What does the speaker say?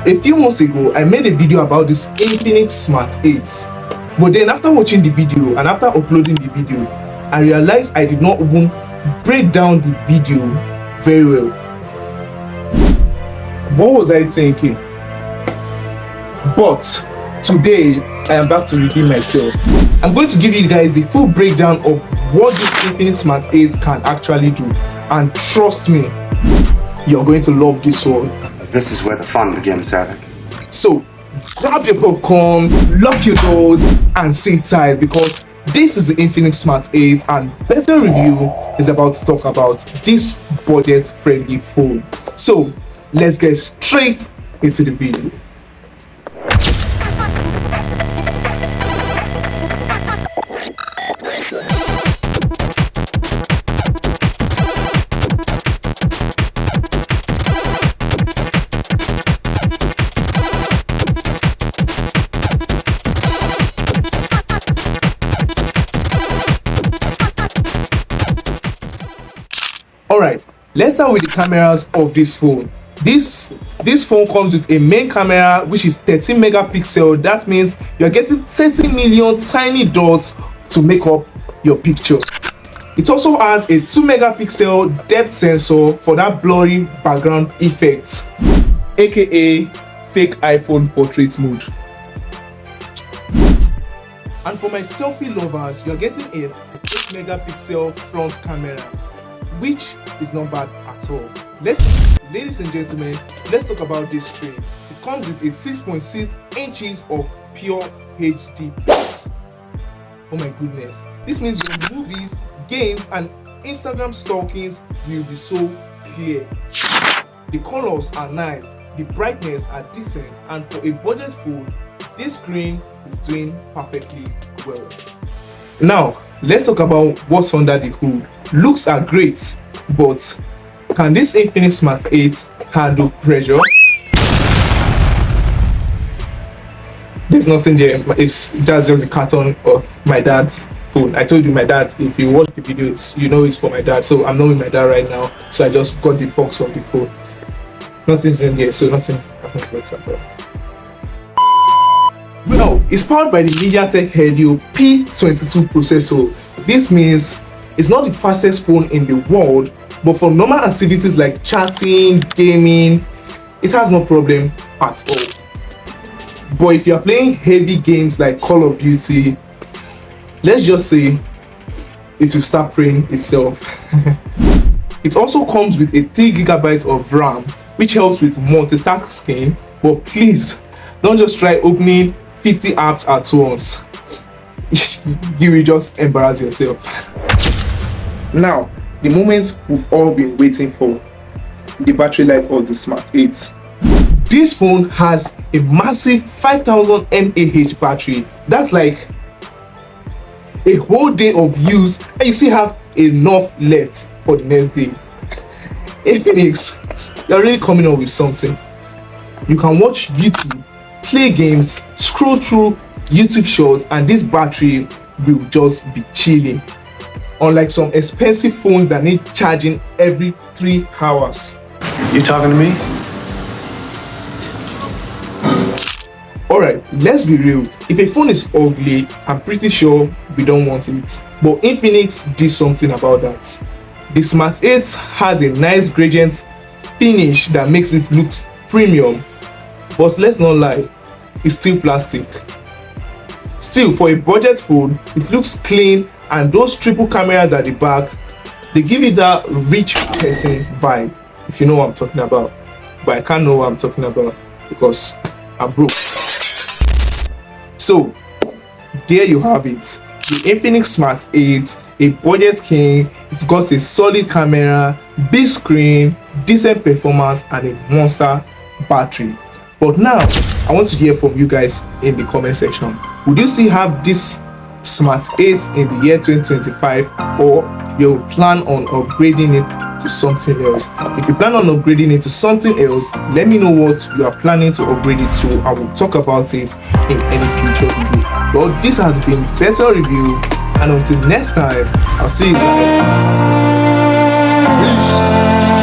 A few months ago, I made a video about this Infinix Smart 8. But then after watching the video and after uploading the video, I realized I did not even break down the video very well. What was I thinking? But today, I am back to redeem myself. I'm going to give you guys a full breakdown of what this Infinix Smart 8 can actually do. And trust me, you're going to love this one. This is where the fun begins, Savick. So, grab your popcorn, lock your doors, and sit tight because this is the Infinix Smart 8 and Better Review is about to talk about this budget-friendly phone. So, let's get straight into the video. Alright, let's start with the cameras of this phone. This phone comes with a main camera which is 13 megapixel. That means you're getting 30 million tiny dots to make up your picture. It also has a 2 megapixel depth sensor for that blurry background effect, aka fake iPhone portrait mode. And for my selfie lovers, you're getting an 8 megapixel front camera, which is not bad at all. Ladies and gentlemen, let's talk about this screen. It comes with a 6.6 inches of pure HD. Oh my goodness. This means your movies, games, and Instagram stalkings will be so clear. The colors are nice, the brightness are decent, and for a budget phone, this screen is doing perfectly well. Now, let's talk about what's under the hood. Looks are great, but can this Infinix Smart 8 handle pressure? There's nothing there. It's just the carton of my dad's phone. I told you my dad, if you watch the videos, you know it's for my dad. So I'm not with my dad right now. So I just got the box of the phone. Nothing's in there, so nothing works at all. Well, it's powered by the MediaTek Helio P22 processor. This means it's not the fastest phone in the world, but for normal activities like chatting, gaming, it has no problem at all. But if you are playing heavy games like Call of Duty, let's just say it will start praying itself. It also comes with a 3 GB of RAM, which helps with multitasking, but please don't just try opening 50 apps at once. You will just embarrass yourself. Now, the moment we've all been waiting for, the battery life of the Smart 8. This phone has a massive 5000 mAh battery. That's like a whole day of use and you still have enough left for the next day. Infinix, you're really coming up with something. You can watch YouTube, play games, scroll through YouTube shorts, and this battery will just be chilling. Unlike some expensive phones that need charging every 3 hours. You talking to me? Alright, let's be real. If a phone is ugly, I'm pretty sure we don't want it. But Infinix did something about that. The Smart 8 has a nice gradient finish that makes it look premium. But let's not lie, it's still plastic. Still, for a budget phone, it looks clean, and those triple cameras at the back, they give it that rich person vibe, if you know what I'm talking about. But I can't know what I'm talking about because I'm broke. So, there you have it. The Infinix Smart 8, a budget king. It's got a solid camera, big screen, decent performance, and a monster battery. But now, I want to hear from you guys in the comment section. Would you still have this Smart 8 in the year 2025, or you plan on upgrading it to something else? If you plan on upgrading it to something else, let me know what you are planning to upgrade it to. I will talk about it in any future video. Well, this has been Better Review, and until next time, I'll see you guys. Peace.